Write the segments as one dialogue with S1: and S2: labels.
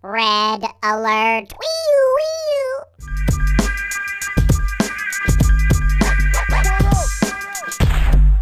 S1: Red alert. Wee-oo, wee-oo.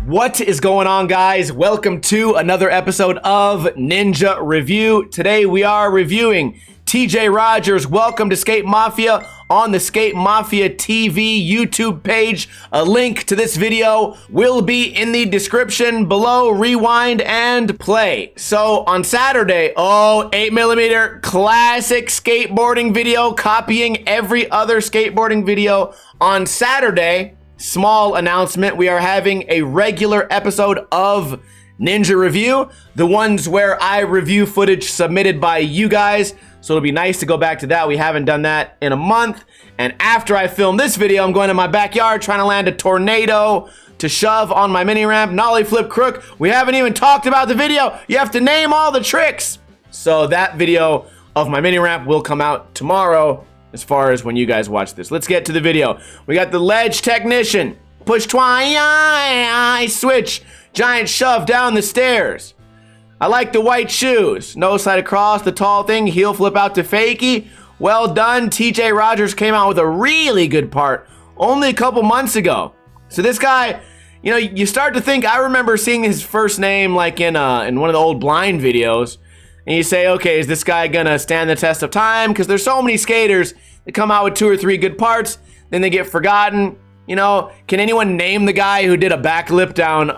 S2: What is going on, guys? Welcome to another episode of Ninja Review. Today we are reviewing TJ Rogers' Welcome to Skate Mafia on the Skate Mafia TV YouTube page. A link to this video will be in the description below. Rewind and play. So on Saturday, 8mm classic skateboarding video, copying every other skateboarding video. On Saturday, small announcement, we are having a regular episode of Ninja Review, the ones where I review footage submitted by you guys. So it'll be nice to go back to that. We haven't done that in a month. And after I film this video, I'm going to my backyard trying to land a tornado to shove on my mini ramp, nollie flip crook. We haven't even talked about the video. You have to name all the tricks. So that video of my mini ramp will come out tomorrow as far as when you guys watch this. Let's get to the video. We got the ledge technician. Push twice, switch, giant shove down the stairs. I like the white shoes. No slide across the tall thing, heel flip out to fakie. Well done. TJ Rogers came out with a really good part only a couple months ago. So this guy, you know, you start to think, I remember seeing his first name like in one of the old blind videos. And you say, okay, is this guy gonna stand the test of time? Because there's so many skaters that come out with 2 or 3 good parts, then they get forgotten. You know, can anyone name the guy who did a backflip down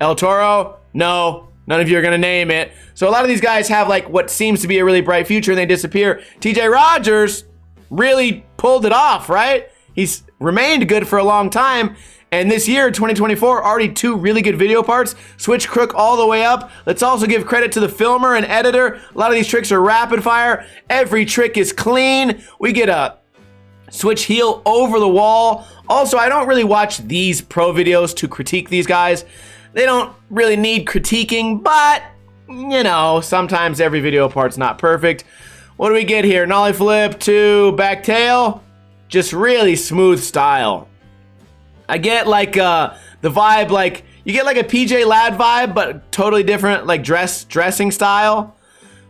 S2: El Toro? No. None of you are going to name it. So a lot of these guys have like what seems to be a really bright future and they disappear. TJ Rogers really pulled it off, right? He's remained good for a long time. And this year, 2024, already 2 really good video parts. Switch crook all the way up. Let's also give credit to the filmer and editor. A lot of these tricks are rapid fire. Every trick is clean. We get a switch heel over the wall. Also, I don't really watch these pro videos to critique these guys. They don't really need critiquing, but, you know, sometimes every video part's not perfect. What do we get here? Nollie flip to back tail. Just really smooth style. I get like the vibe, like, you get like a PJ Ladd vibe, but totally different, like dressing style.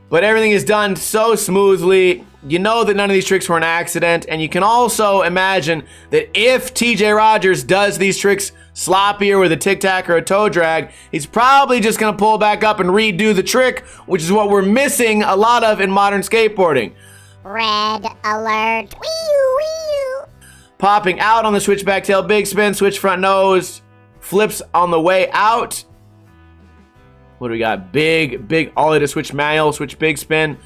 S2: But everything is done so smoothly. You know that none of these tricks were an accident, and you can also imagine that if TJ Rogers does these tricks sloppier with a tic tac or a toe drag, he's probably just gonna pull back up and redo the trick, which is what we're missing a lot of in modern skateboarding.
S1: Red alert. Wee-oo, wee-oo.
S2: Popping out on the switch back tail big spin, switch front nose, flips on the way out. What do we got? Big ollie to switch manual, switch big spin.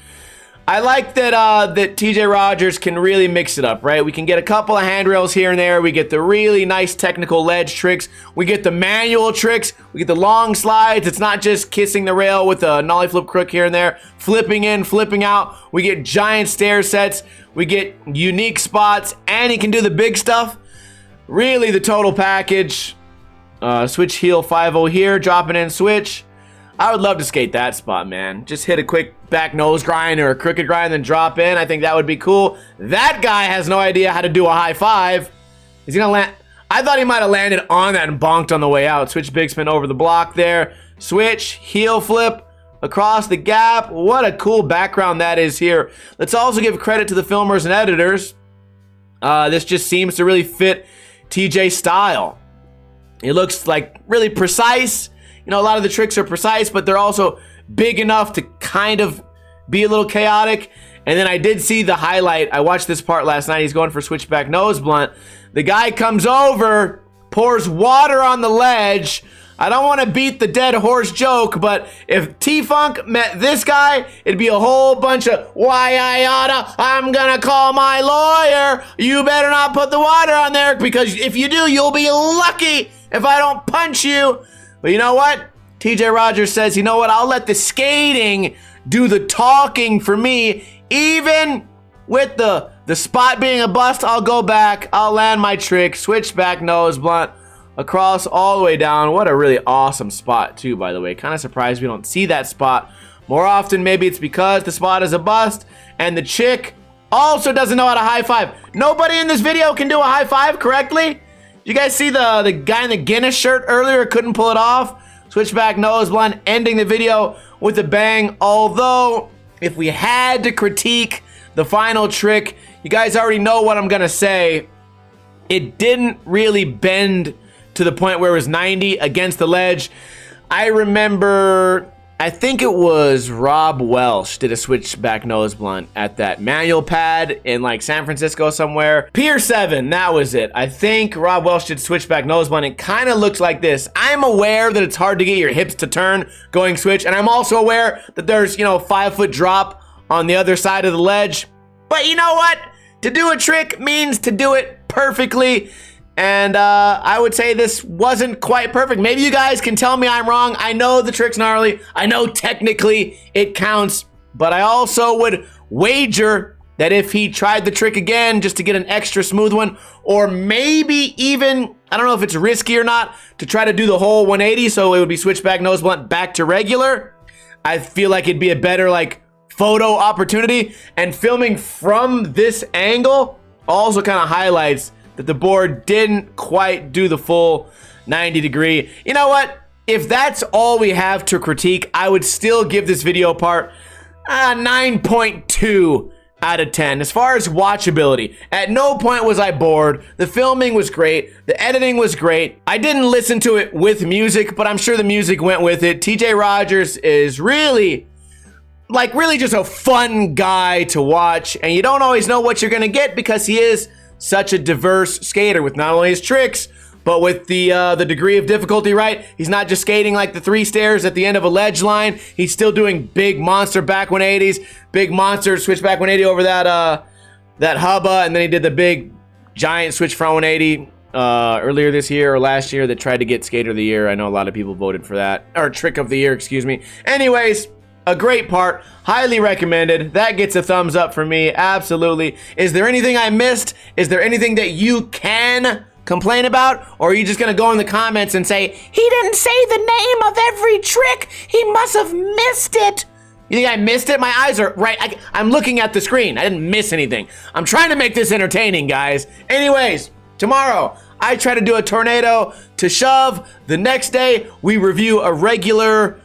S2: I like that that TJ Rogers can really mix it up, right? We can get a couple of handrails here and there. We get the really nice technical ledge tricks. We get the manual tricks. We get the long slides. It's not just kissing the rail with a nollie flip crook here and there. Flipping in, flipping out. We get giant stair sets. We get unique spots. And he can do the big stuff. Really the total package. Switch heel 5-0 here. Dropping in switch. I would love to skate that spot, man. Just hit a quick back nose grind or a crooked grind, then drop in. I think that would be cool. That guy has no idea how to do a high five. Is he gonna land? I thought he might have landed on that and bonked on the way out. Switch big spin over the block there. Switch, heel flip across the gap. What a cool background that is here. Let's also give credit to the filmers and editors. This just seems to really fit TJ's style. It looks like really precise. You know, a lot of the tricks are precise, but they're also big enough to kind of be a little chaotic. And then I did see the highlight. I watched this part last night. He's going for switchback nose blunt. The guy comes over, pours water on the ledge. I don't want to beat the dead horse joke, but if T-Funk met this guy, it'd be a whole bunch of, why I oughta, I'm gonna call my lawyer. You better not put the water on there, because if you do, you'll be lucky if I don't punch you. But you know what? TJ Rogers says, you know what? I'll let the skating do the talking for me. Even with the spot being a bust, I'll go back. I'll land my trick. Switch back nose blunt across all the way down. What a really awesome spot too, by the way. Kind of surprised we don't see that spot more often. Maybe it's because the spot is a bust and the chick also doesn't know how to high five. Nobody in this video can do a high five correctly. You guys see the guy in the Guinness shirt earlier couldn't pull it off? Switchback nose blunt ending the video with a bang. Although if we had to critique the final trick, you guys already know what I'm gonna say. It didn't really bend to the point where it was 90 against the ledge. I remember, I think it was Rob Welsh did a switchback nose blunt at that manual pad in like San Francisco somewhere. Pier 7, that was it. I think Rob Welsh did switchback nose blunt. It kind of looks like this. I'm aware that it's hard to get your hips to turn going switch, and I'm also aware that there's, you know, a 5-foot drop on the other side of the ledge. But you know what? To do a trick means to do it perfectly. And I would say this wasn't quite perfect. Maybe you guys can tell me I'm wrong. I know the trick's gnarly. I know technically it counts. But I also would wager that if he tried the trick again just to get an extra smooth one, or maybe even, I don't know if it's risky or not, to try to do the whole 180 so it would be switchback nose blunt back to regular, I feel like it'd be a better like photo opportunity. And filming from this angle also kind of highlights that the board didn't quite do the full 90 degree. You know what? If that's all we have to critique, I would still give this video part 9.2 out of 10. As far as watchability, at no point was I bored. The filming was great. The editing was great. I didn't listen to it with music, but I'm sure the music went with it. TJ Rogers is really just a fun guy to watch, and you don't always know what you're gonna get because he is such a diverse skater with not only his tricks, but with the degree of difficulty, right? He's not just skating like the 3 stairs at the end of a ledge line. He's still doing big monster back 180s, big monster switchback 180 over that hubba, and then he did the big giant switch front 180 earlier this year or last year that tried to get Skater of the Year. I know a lot of people voted for that, or Trick of the Year, excuse me. Anyways, a great part, highly recommended. That gets a thumbs up for me, absolutely. Is there anything I missed? Is there anything that you can complain about? Or are you just gonna go in the comments and say, he didn't say the name of every trick, he must have missed it? You think I missed it? My eyes are right, I'm looking at the screen. I didn't miss anything. I'm trying to make this entertaining, guys. Anyways, tomorrow, I try to do a tornado to shove. The next day, we review a regular,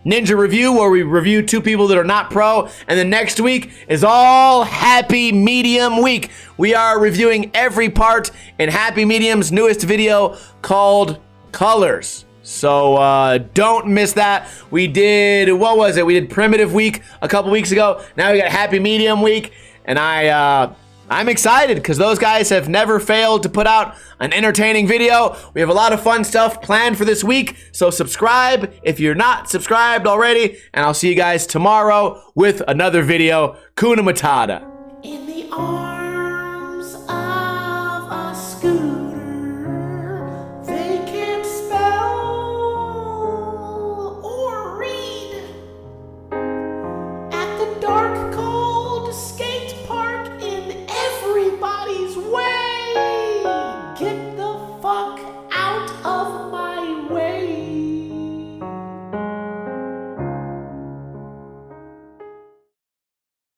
S2: Ninja review where we review 2 people that are not pro, and the next week is all Happy Medium week. We are reviewing every part in Happy Medium's newest video called Colors. So don't miss that. We did, what was it? We did Primitive Week a couple weeks ago. Now we got Happy Medium week, and I'm excited because those guys have never failed to put out an entertaining video. We have a lot of fun stuff planned for this week, so subscribe if you're not subscribed already, and I'll see you guys tomorrow with another video. Kuna Matata.